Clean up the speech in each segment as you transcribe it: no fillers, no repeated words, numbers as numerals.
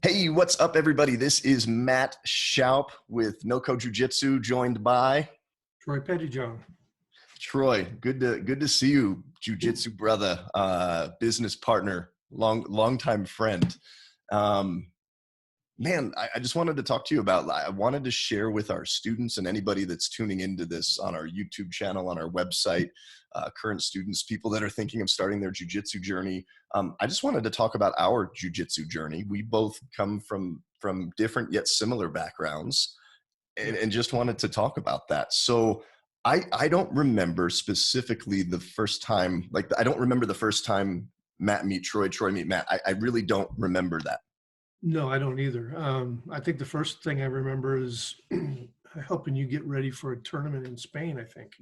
Hey, what's up, everybody? This is Matt Shoup with NoCo Jiu Jitsu, joined by Troy Pettyjohn. Troy. Good to see you, Jiu Jitsu brother, business partner, longtime friend. Um, I just wanted to talk to you about. I wanted to share with our students and anybody that's tuning into this on our YouTube channel, on our website, current students, people that are thinking of starting their jiu-jitsu journey. I just wanted to talk about our jiu-jitsu journey. We both come from different yet similar backgrounds, and just wanted to talk about that. So I don't remember specifically the first time. Like, I don't remember the first time Matt meet Troy, Troy meet Matt. I really don't remember that. No, I don't either. I think the first thing I remember is helping you get ready for a tournament in Spain, I think.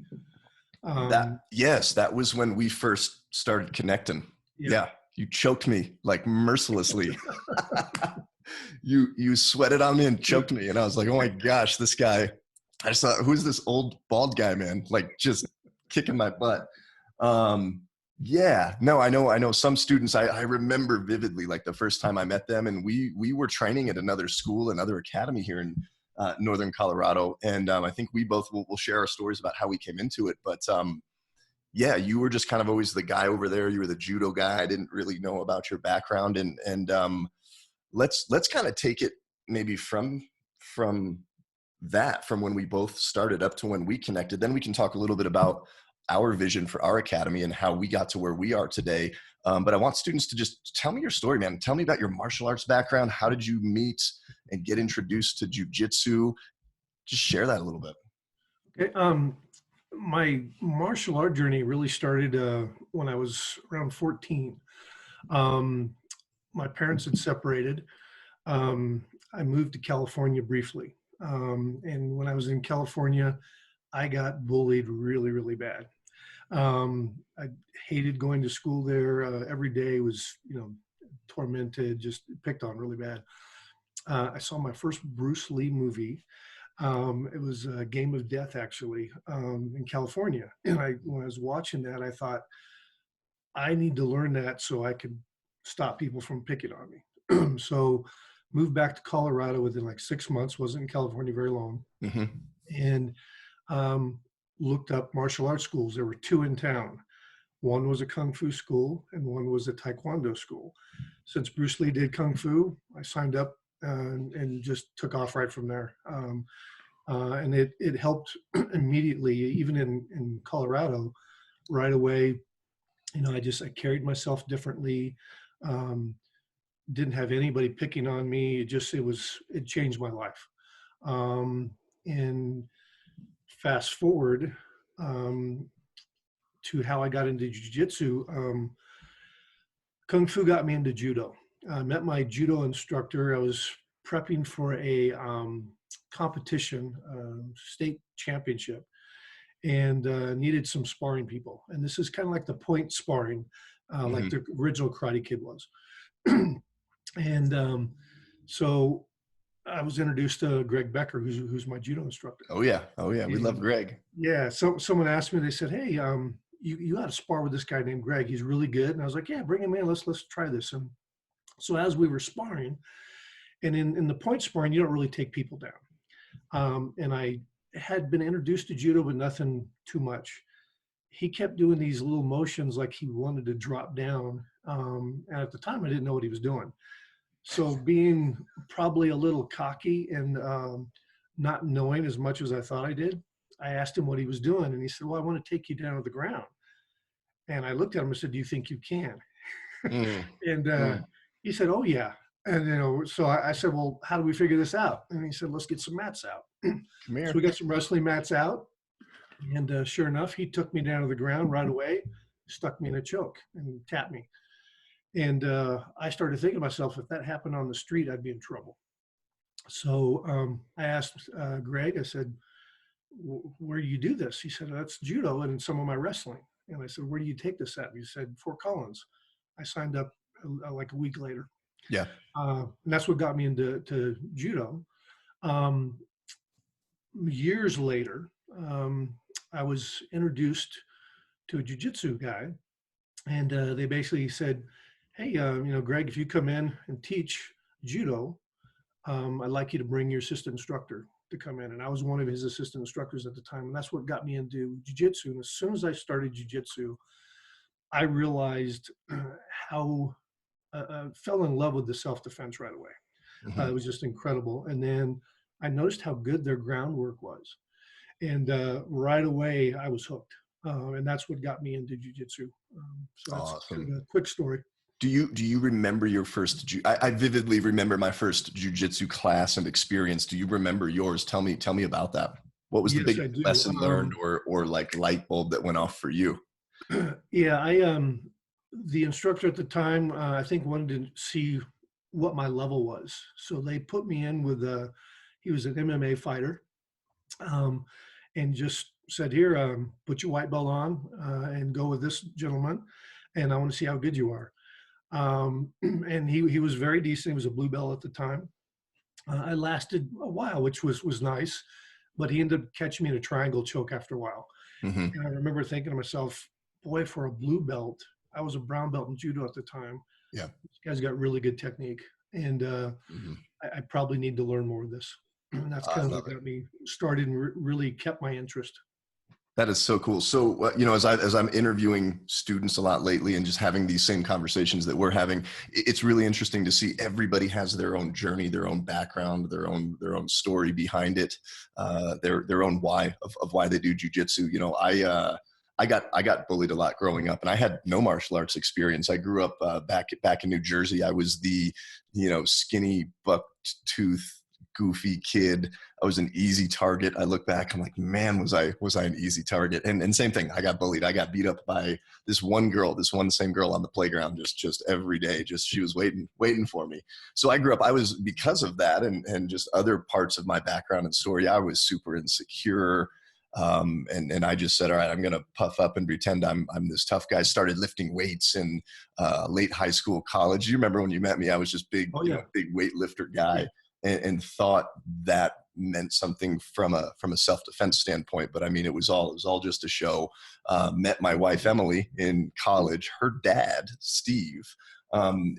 Yes, that was when we first started connecting. Yeah. Yeah, you choked me like mercilessly. You sweated on me and choked me, and I was like, oh my gosh, this guy. I just thought, who's this old bald guy, man? Like, just kicking my butt. Yeah, no, I know some students. I remember vividly, like the first time I met them, and we were training at another school, another academy here in Northern Colorado, and I think we both will share our stories about how we came into it. But yeah, you were just kind of always the guy over there. You were the judo guy. I didn't really know about your background, and let's kind of take it maybe from from when we both started up to when we connected. Then we can talk a little bit about our vision for our academy and how we got to where we are today. But I want students to just tell me your story, man. Tell me about your martial arts background. How did you meet and get introduced to jiu-jitsu? Just share that a little bit. Okay. My martial art journey really started when I was around 14. My parents had separated. I moved to California briefly. And when I was in California, I got bullied really, really bad. I hated going to school there. Every day was, tormented, just picked on really bad. I saw my first Bruce Lee movie. It was a Game of Death, actually, in California. And when I was watching that, I thought, I need to learn that so I could stop people from picking on me. So moved back to Colorado within like 6 months, wasn't in California very long, Mm-hmm. and um, looked up martial arts schools. There were two in town. One was a Kung Fu school and one was a Taekwondo school. Since Bruce Lee did Kung Fu, I signed up and just took off right from there. And it helped immediately, even in Colorado, right away. I carried myself differently. Um, didn't have anybody picking on me. It changed my life. And fast forward um, to how I got into jiu-jitsu. Kung Fu got me into judo. I met my judo instructor. I was prepping for a competition, state championship, and needed some sparring people. And this is kind of like the point sparring, like Mm-hmm. the original Karate Kid was. And so I was introduced to Greg Becker, who's my judo instructor. Oh yeah. Oh yeah. We love And Greg. yeah, so someone asked me, they said, "Hey, you got to spar with this guy named Greg. He's really good." And I was like, "Yeah, bring him in. Let's try this." And so as we were sparring, and in the point sparring, you don't really take people down. And I had been introduced to judo, but nothing too much. He kept doing these little motions like he wanted to drop down. And at the time, I didn't know what he was doing. So being probably a little cocky and not knowing as much as I thought I did, I asked him what he was doing, and he said, "Well, I want to take you down to the ground." And I looked at him and said, "Do you think you can?" Mm. And Mm. he said, "Oh yeah." And so I said, "Well, how do we figure this out?" And he said, "Let's get some mats out." Come So here. we got some wrestling mats out, and sure enough, he took me down to the ground right away, stuck me in a choke, and tapped me. And I started thinking to myself, if that happened on the street, I'd be in trouble. So I asked Greg, I said, "Where do you do this?" He said, "That's judo and some of my wrestling." And I said, "Where do you take this at?" He said, "Fort Collins." I signed up like a week later. Yeah. And that's what got me into judo. Um, Years later, I was introduced to a jujitsu guy, and they basically said, "Hey, Greg, if you come in and teach, judo, I'd like you to bring your assistant instructor to come in. And I was one of his assistant instructors at the time. And that's what got me into jiu-jitsu. And as soon as I started jiu-jitsu, I realized how fell in love with the self-defense right away. It was just incredible. And then I noticed how good their groundwork was. And right away, I was hooked. And that's what got me into jiu-jitsu. So that's Awesome. kind of a quick story. Do you remember your first? I vividly remember my first jujitsu class and experience. Do you remember yours? Tell me about that. What was the Yes, big I do. lesson learned, or like light bulb that went off for you? Yeah, the instructor at the time, I think wanted to see what my level was. So they put me in with, he was an MMA fighter, um, and just said, here, put your white belt on and go with this gentleman. And I want to see how good you are. And he was very decent. He was a blue belt at the time. I lasted a while, which was nice, but he ended up catching me in a triangle choke after a while. Mm-hmm. And I remember thinking to myself, boy, for a blue belt, I was a brown belt in judo at the time. Yeah. This guy's got really good technique. And Mm-hmm. I probably need to learn more of this. And that's I kind of love what it. got me started and really kept my interest. That is so cool. So, as I'm interviewing students a lot lately and just having these same conversations that we're having, it's really interesting to see everybody has their own journey, their own background, their own story behind it, their own why of why they do jujitsu. I got bullied a lot growing up, and I had no martial arts experience. I grew up back in New Jersey. I was the skinny buck tooth goofy kid. I was an easy target. I look back, I'm like, man, was I an easy target? And same thing, I got bullied. I got beat up by this one same girl on the playground, just every day. Just she was waiting for me. So I grew up, I was, because of that and just other parts of my background and story, I was super insecure. And I just said, all right, I'm going to puff up and pretend I'm this tough guy. Started lifting weights in late high school, college. You remember when you met me, I was just big, Oh, yeah. big weightlifter guy. And thought that meant something from a self-defense standpoint. But I mean, it was all just a show. Met my wife, Emily, in college. Her dad, Steve,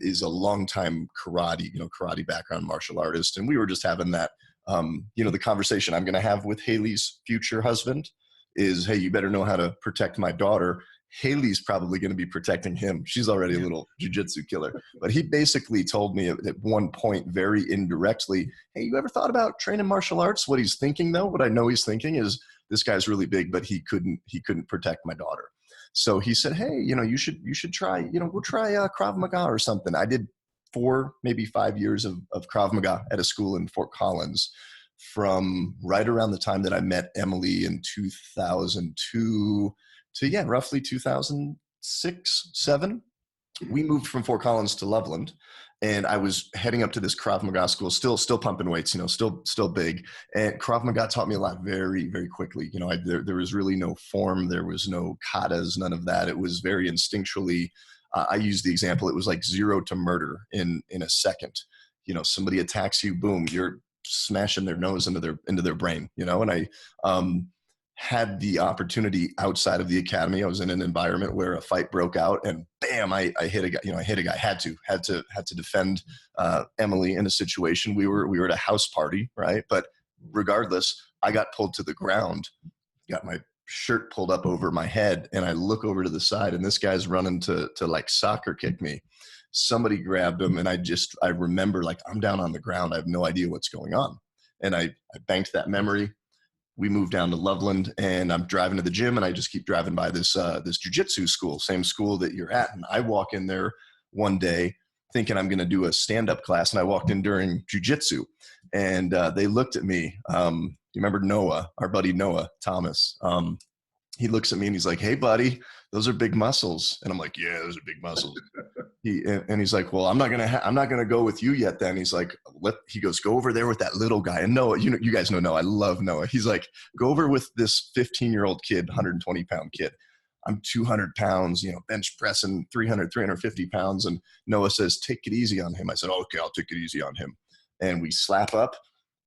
is a longtime karate background martial artist. And we were just having that, the conversation I'm going to have with Haley's future husband is, hey, you better know how to protect my daughter. Haley's probably going to be protecting him. She's already a little jujitsu killer. But he basically told me at one point, very indirectly, hey, you ever thought about training martial arts? What he's thinking, though, what I know he's thinking is, this guy's really big, but he couldn't protect my daughter. So he said, hey, you should try, we'll try Krav Maga or something. I did 4, maybe 5 years of Krav Maga at a school in Fort Collins from right around the time that I met Emily in 2002 to roughly 2006, 7. We moved from Fort Collins to Loveland, and I was heading up to this Krav Maga school, still pumping weights, still big. And Krav Maga taught me a lot very, very quickly. There was really no form, there was no katas, none of that. It was very instinctually. I use the example. It was like 0 to murder in a second. Somebody attacks you, boom, you're smashing their nose into their brain. And I had the opportunity outside of the academy. I was in an environment where a fight broke out, and bam, I hit a guy. Had to defend Emily in a situation. We were at a house party, right? But regardless, I got pulled to the ground, got my shirt pulled up over my head, and I look over to the side, and this guy's running to like soccer kick me. Somebody grabbed him, and I remember, like, I'm down on the ground. I have no idea what's going on. And I banked that memory. We moved down to Loveland, and I'm driving to the gym, and I just keep driving by this jiu-jitsu school, same school that you're at. And I walk in there one day thinking I'm going to do a stand-up class. And I walked in during jiu-jitsu, and they looked at me. You remember Noah, our buddy Noah Thomas? He looks at me and he's like, hey, buddy, those are big muscles. And I'm like, yeah, those are big muscles. He's like, well, I'm not gonna go with you yet. Then he's like, he goes, go over there with that little guy. And Noah, you guys know Noah. I love Noah. He's like, go over with this 15-year-old kid, 120-pound kid. I'm 200 pounds, bench pressing 350 pounds. And Noah says, take it easy on him. I said, okay, I'll take it easy on him. And we slap up,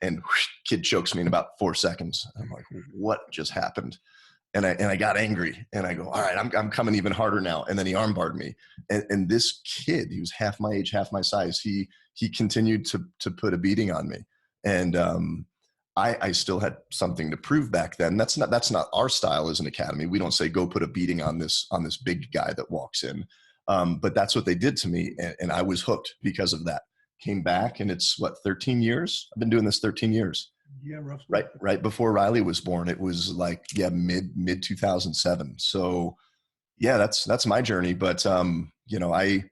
and whoosh, kid chokes me in about 4 seconds. I'm like, what just happened? And I got angry, and I go, all right, I'm coming even harder now. And then he armbarred me. And this kid, he was half my age, half my size. He he continued to put a beating on me. And I still had something to prove back then. That's not our style as an academy. We don't say go put a beating on this big guy that walks in. But that's what they did to me, and I was hooked because of that. Came back, and it's what, 13 years? I've been doing this 13 years. Yeah, roughly. Right before Riley was born. It was like, yeah, mid 2007. So yeah, that's my journey. But I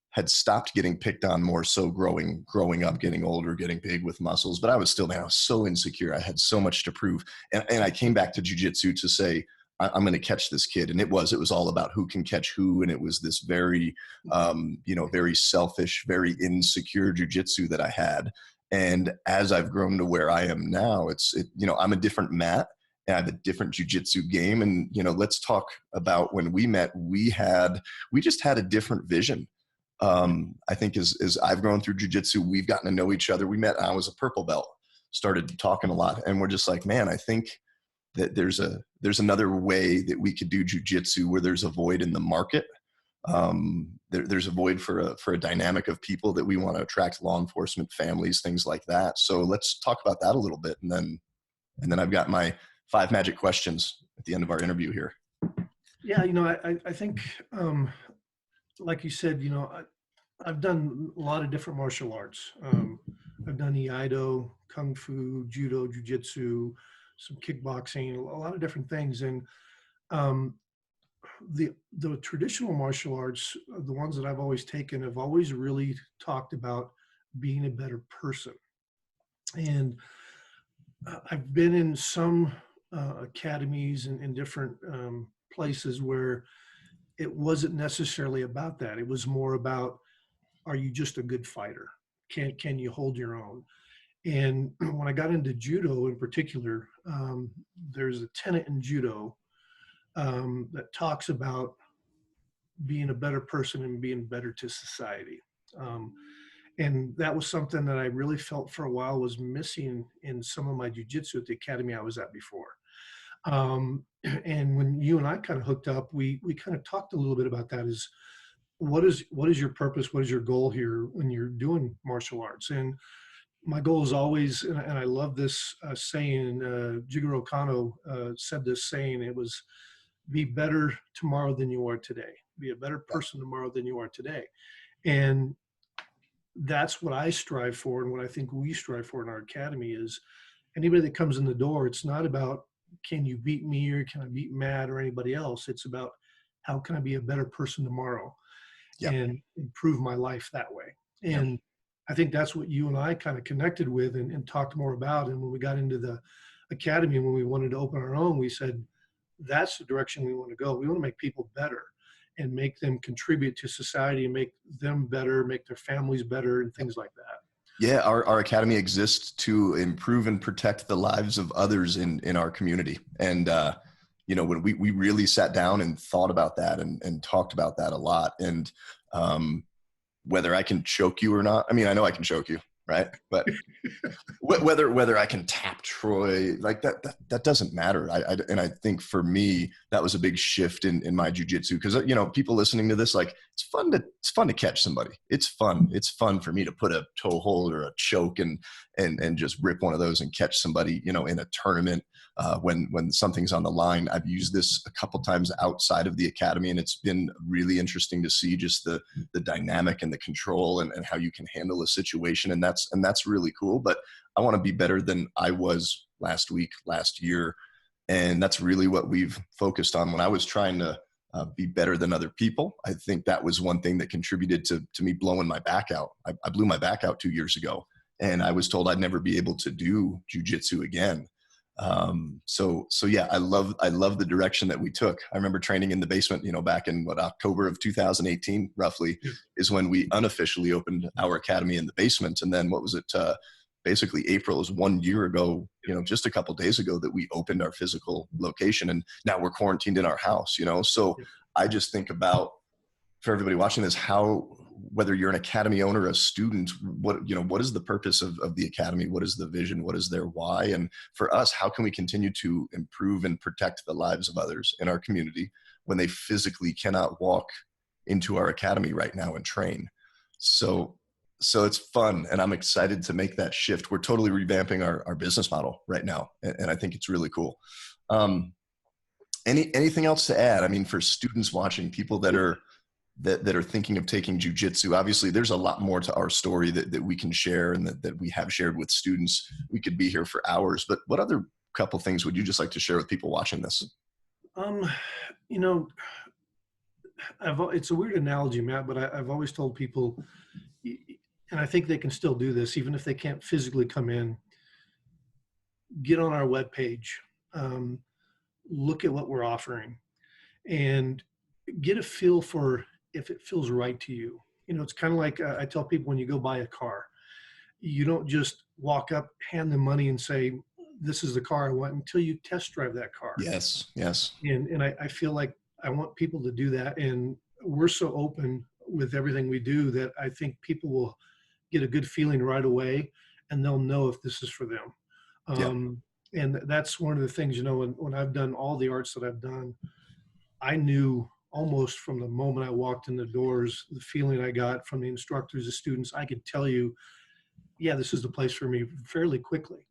had stopped getting picked on more so growing up, getting older, getting big with muscles, but I was so insecure. I had so much to prove. And I came back to jiu-jitsu to say, I'm going to catch this kid. And it was all about who can catch who. And it was this very, very selfish, very insecure jiu-jitsu that I had. And as I've grown to where I am now, I'm a different Matt. I have a different jiu-jitsu game. And, let's talk about when we met, we just had a different vision. I think as I've grown through jiu-jitsu, we've gotten to know each other. We met, I was a purple belt, started talking a lot, and we're just like, man, I think that there's another way that we could do jiu-jitsu where there's a void in the market. There's a void for a dynamic of people that we want to attract, law enforcement, families, things like that. So let's talk about that a little bit. And then I've got my 5 magic questions at the end of our interview here. Yeah. I think, like you said, I've done a lot of different martial arts. I've done Iaido, Kung Fu, Judo, Jiu-Jitsu, some kickboxing, a lot of different things. And the traditional martial arts, the ones that I've always taken, have always really talked about being a better person. And I've been in some academies and different places where it wasn't necessarily about that. It was more about, are you just a good fighter? Can you hold your own? And when I got into judo in particular, there's a tenet in judo that talks about being a better person and being better to society. And that was something that I really felt for a while was missing in some of my jiu-jitsu at the academy I was at before. And when you and I kind of hooked up, we kind of talked a little bit about that. Is what is your purpose? What is your goal here when you're doing martial arts? And my goal is always, and I love this saying, Jigoro Kano said this saying, it was, be better tomorrow than you are today. Be a better person tomorrow than you are today. And that's what I strive for, and what I think we strive for in our academy is anybody that comes in the door, it's not about, can you beat me or can I beat Matt or anybody else? It's about, how can I be a better person tomorrow and improve my life that way? And I think that's what you and I kind of connected with and talked more about. And when we got into the academy, when we wanted to open our own, we said, that's the direction we want to go. We want to make people better and make them contribute to society and make them better, make their families better and things like that. Yeah, our academy exists to improve and protect the lives of others in our community. And, when we really sat down and thought about that and talked about that a lot. And whether I can choke you or not, I mean, I know I can choke you, right? But whether I can tap Troy, like that doesn't matter. And I think for me, that was a big shift in my jiu-jitsu, because people listening to this, like, it's fun to catch somebody. It's fun for me to put a toe hold or a choke and just rip one of those and catch somebody, in a tournament when something's on the line. I've used this a couple times outside of the academy, and it's been really interesting to see just the dynamic and the control and how you can handle a situation. And that's really cool. But I want to be better than I was last year. And that's really what we've focused on. When I was trying to be better than other people, I think that was one thing that contributed to me blowing my back out. I blew my back out 2 years ago, and I was told I'd never be able to do jiu-jitsu again. So yeah, I love the direction that we took. I remember training in the basement, back in October of 2018, roughly, is when we unofficially opened our academy in the basement. And then what was it? Basically April is 1 year ago, just a couple days ago, that we opened our physical location, and now we're quarantined in our house, so I just think about, for everybody watching this, how, whether you're an academy owner, a student, what is the purpose of the academy? What is the vision? What is their why? And for us, how can we continue to improve and protect the lives of others in our community when they physically cannot walk into our academy right now and train? So So it's fun, and I'm excited to make that shift. We're totally revamping our business model right now, and I think it's really cool. Anything else to add? I mean, for students watching, people that are thinking of taking jiu-jitsu, obviously there's a lot more to our story that we can share and that we have shared with students. We could be here for hours, but what other couple things would you just like to share with people watching this? You know, it's a weird analogy, Matt, but I've always told people, and I think they can still do this, even if they can't physically come in, get on our webpage, look at what we're offering, and get a feel for if it feels right to you. You know, it's kind of like I tell people when you go buy a car, you don't just walk up, hand them money and say, this is the car I want, until you test drive that car. Yes, yes. And I feel like I want people to do that. And we're so open with everything we do that I think people will get a good feeling right away, and they'll know if this is for them. Yeah. And that's one of the things, you know, when I've done all the arts that I've done, I knew almost from the moment I walked in the doors, the feeling I got from the instructors, the students, I could tell you, yeah, this is the place for me fairly quickly.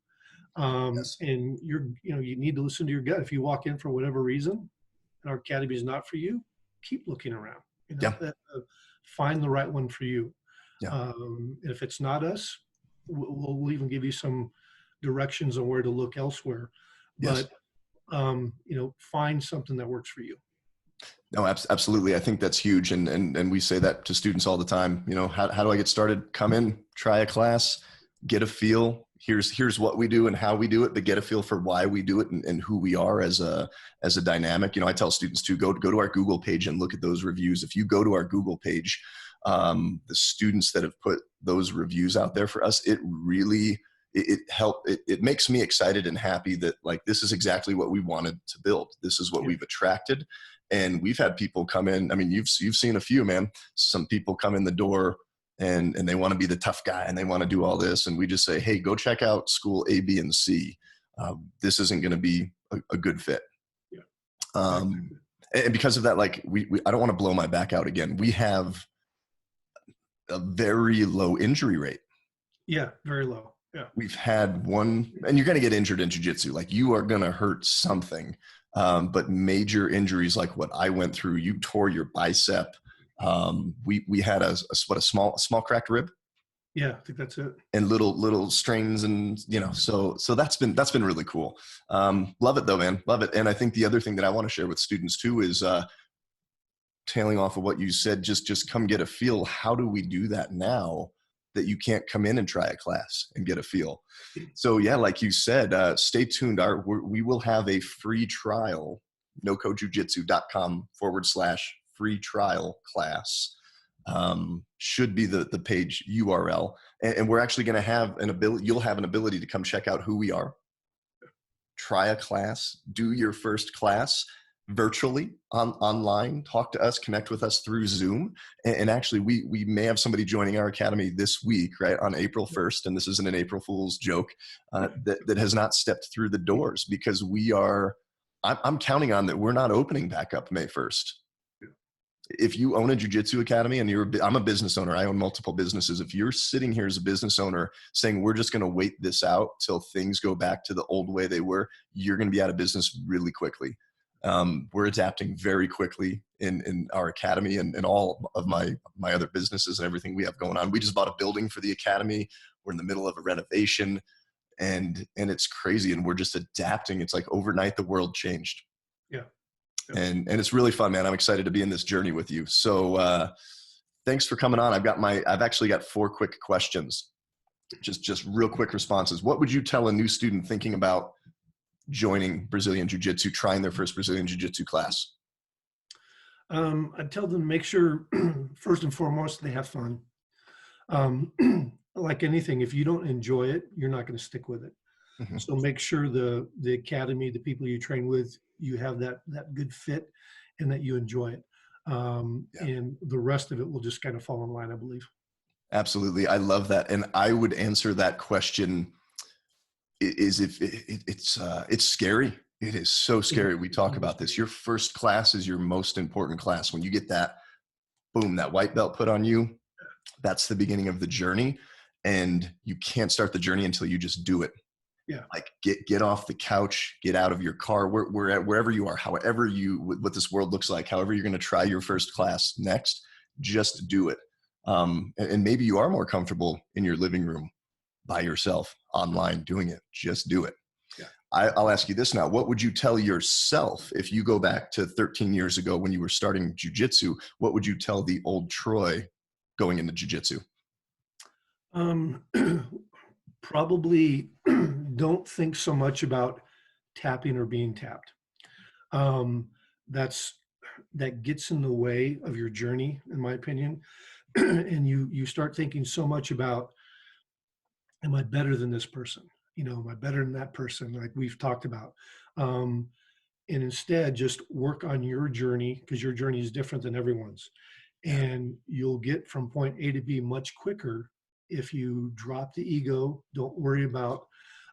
Yes. And you need to listen to your gut. If you walk in for whatever reason and our academy is not for you, keep looking around. You know, Yeah. find the right one for you. Yeah. And if it's not us, we'll even give you some directions on where to look elsewhere. Yes. But find something that works for you. No, absolutely. I think that's huge. And we say that to students all the time. You know, how do I get started? Come in, try a class, get a feel. Here's what we do and how we do it, but get a feel for why we do it and who we are as a dynamic. You know, I tell students to go to our Google page and look at those reviews. If you go to our Google page, the students that have put those reviews out there for us, it really, it makes me excited and happy that like, this is exactly what we wanted to build. This is what we've attracted. And we've had people come in. I mean, you've seen a few, man. Some people come in the door and they want to be the tough guy and they want to do all this. And we just say, hey, go check out school A, B, and C. This isn't going to be a good fit. Yeah. And because of that, like I don't want to blow my back out again. We have a very low injury rate. Yeah, very low. Yeah. We've had one, and you're going to get injured in jiu-jitsu. Like you are going to hurt something. But major injuries like what I went through, you tore your bicep. We had a small cracked rib. Yeah, I think that's it. And little strains, and so that's been really cool. Love it though, man. Love it. And I think the other thing that I want to share with students too is tailing off of what you said, just come get a feel. How do we do that now that you can't come in and try a class and get a feel? So yeah, like you said, stay tuned. We will have a free trial, nocojujitsu.com/free trial class. Should be the page URL. And we're actually going to have you'll have an ability to come check out who we are, try a class, do your first class virtually online, talk to us, connect with us through Zoom. And actually we may have somebody joining our academy this week, right, on April 1st. And this isn't an April Fool's joke, that has not stepped through the doors, because I'm counting on that. We're not opening back up May 1st. If you own a jiu-jitsu academy and I'm a business owner, I own multiple businesses. If you're sitting here as a business owner saying, we're just going to wait this out till things go back to the old way they were, you're going to be out of business really quickly. We're adapting very quickly in our academy and all of my other businesses and everything we have going on. We just bought a building for the academy. We're in the middle of a renovation, and it's crazy. And we're just adapting. It's like overnight, the world changed. Yeah. And it's really fun, man. I'm excited to be in this journey with you. So, thanks for coming on. I've actually got 4 quick questions, just real quick responses. What would you tell a new student thinking about joining Brazilian Jiu-Jitsu, trying their first Brazilian Jiu-Jitsu class? I'd tell them, make sure first and foremost, they have fun. Like anything, if you don't enjoy it, you're not going to stick with it. Mm-hmm. So make sure the academy, the people you train with, you have that good fit and that you enjoy it. And the rest of it will just kind of fall in line, I believe. Absolutely. I love that. And I would answer that question is if it's scary. It is so scary. We talk about this. Your first class is your most important class. When you get that, boom, that white belt put on you, That's the beginning of the journey. And you can't start the journey until you just do it. Yeah. Like get off the couch, get out of your car, wherever you are, however what this world looks like, however you're going to try your first class next, just do it. And maybe you are more comfortable in your living room by yourself online doing it. Just do it. Yeah. I'll ask you this now. What would you tell yourself if you go back to 13 years ago when you were starting jiu-jitsu? What would you tell the old Troy going into jiu-jitsu? Um, Probably don't think so much about tapping or being tapped. Um, that gets in the way of your journey, in my opinion. And you start thinking so much about, am I better than this person? Am I better than that person? Like we've talked about. Um, and instead, just work on your journey, because your journey is different than everyone's. Yeah. And you'll get from point A to B much quicker if you drop the ego, don't worry about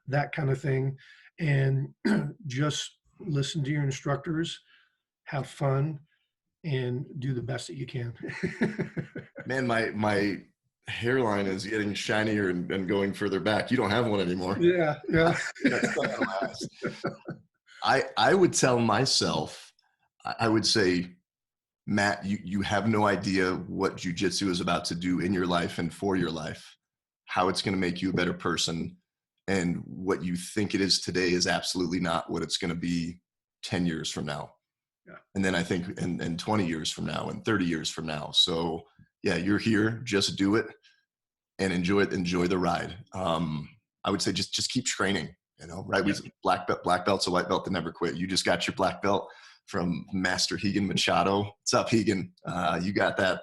that kind of thing, and just listen to your instructors, have fun, and do the best that you can. Man, my hairline is getting shinier and going further back. You don't have one anymore. Yeah, yeah. I would tell myself, I would say, Matt, you have no idea what jiu-jitsu is about to do in your life and for your life, how it's going to make you a better person. And what you think it is today is absolutely not what it's going to be 10 years from now. Yeah. And then I think, and 20 years from now and 30 years from now. So yeah, you're here, just do it and enjoy it. Enjoy the ride. I would say just keep training, right? Yeah. Black belt's a white belt that never quit. You just got your black belt from Master Higan Machado. What's up, Higan? You got that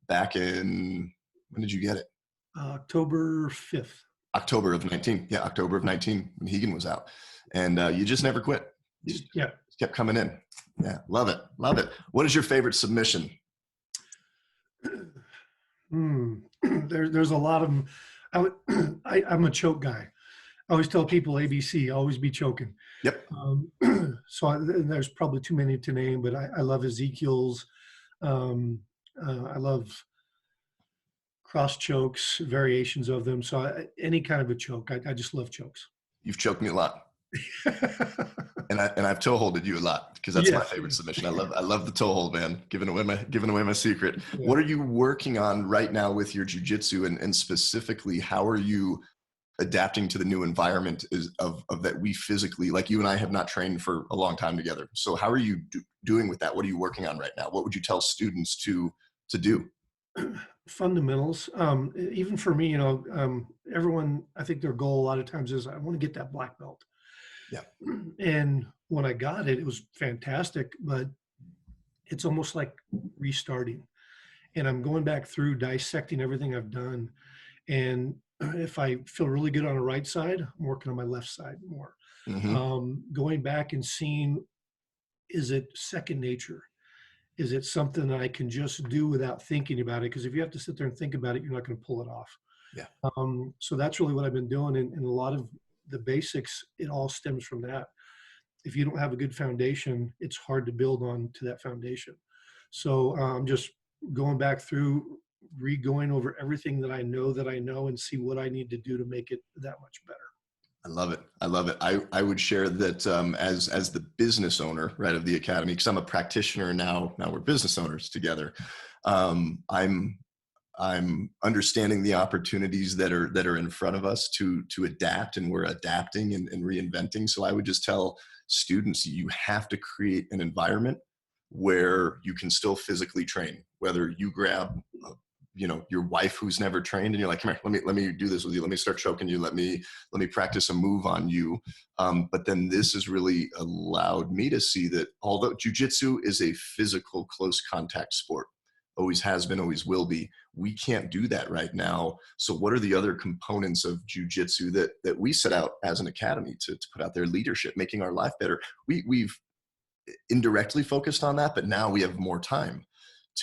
back in, when did you get it? October 5th. October of 19. Yeah, October of 19 when Higan was out. And you just never quit. You just kept coming in. Yeah, love it. Love it. What is your favorite submission? There's a lot of them. I'm a choke guy. I always tell people ABC, always be choking. Yep. There's probably too many to name, but I love Ezekiel's. I love cross chokes, variations of them. So any kind of a choke, I just love chokes. You've choked me a lot. and I've toe holded you a lot because that's my favorite submission. I love the toe hold, man. Giving away my secret. Yeah. What are you working on right now with your jiu-jitsu, and specifically, how are you adapting to the new environment of that we physically, like you and I have not trained for a long time together. So how are you doing with that? What are you working on right now? What would you tell students to do? Fundamentals. Even for me, everyone, I think their goal a lot of times is I want to get that black belt. Yeah. And when I got it, it was fantastic, but it's almost like restarting. And I'm going back through dissecting everything I've done. And if I feel really good on the right side, I'm working on my left side more. Mm-hmm. Going back and seeing, is it second nature? Is it something that I can just do without thinking about it? Because if you have to sit there and think about it, you're not going to pull it off. Yeah. So that's really what I've been doing. And a lot of the basics, it all stems from that. If you don't have a good foundation, it's hard to build on to that foundation. So I'm just going back through, going over everything that I know and see what I need to do to make it that much better. I love it. I love it. I would share that as the business owner, right, of the academy, because I'm a practitioner now we're business owners together. I'm understanding the opportunities that are in front of us to adapt, and we're adapting and reinventing. So I would just tell students, you have to create an environment where you can still physically train, whether you grab your wife who's never trained and you're like, come here, let me do this with you. Let me start choking you. Let me practice a move on you. But then this has really allowed me to see that although jiu-jitsu is a physical close contact sport, always has been, always will be, we can't do that right now. So what are the other components of jiu-jitsu that we set out as an academy to put out there? Leadership, making our life better. We've indirectly focused on that, but now we have more time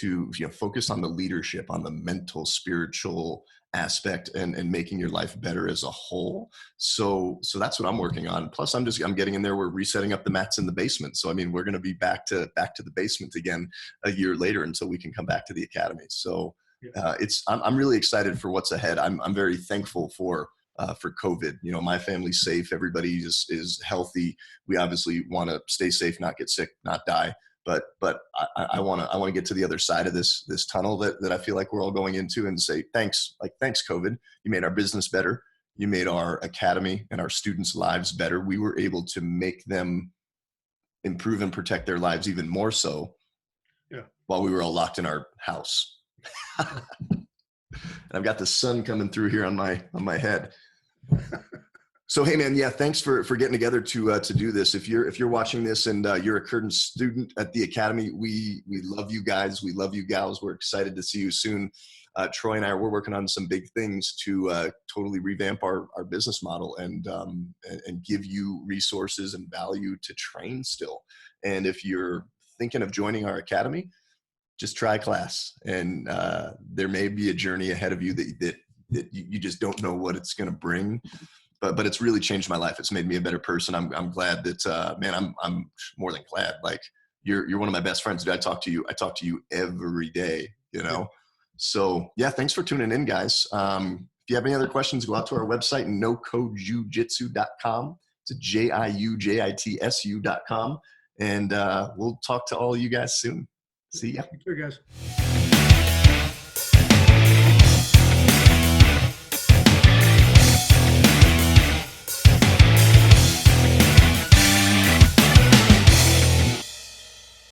to focus on the leadership, on the mental, spiritual aspect, and making your life better as a whole. So that's what I'm working on. Plus I'm getting in there. We're resetting up the mats in the basement. So, I mean, we're going to be back to the basement again a year later until we can come back to the academy. So Yeah. I'm really excited for what's ahead. I'm very thankful for COVID. You know, my family's safe. Everybody is healthy. We obviously want to stay safe, not get sick, not die. But I want to get to the other side of this tunnel that I feel like we're all going into, and say thanks COVID. You made our business better. You made our academy and our students' lives better. We were able to make them improve and protect their lives even more so. Yeah. While we were all locked in our house. And I've got the sun coming through here on my head. So, hey man, yeah, thanks for getting together to do this. If you're watching this and you're a current student at the Academy, we love you guys. We love you gals. We're excited to see you soon. Troy and I, we're working on some big things to totally revamp our business model and give you resources and value to train still. And if you're thinking of joining our Academy, just try a class, and there may be a journey ahead of you that you just don't know what it's going to bring, but it's really changed my life. It's made me a better person. I'm glad that man, I'm more than glad. Like you're one of my best friends, dude. I talk to you every day, you know. So yeah, thanks for tuning in, guys. If you have any other questions, go out to our website, nocodejujitsu.com. It's JIUJITSU.com, and we'll talk to all of you guys soon. See ya. Take care, guys.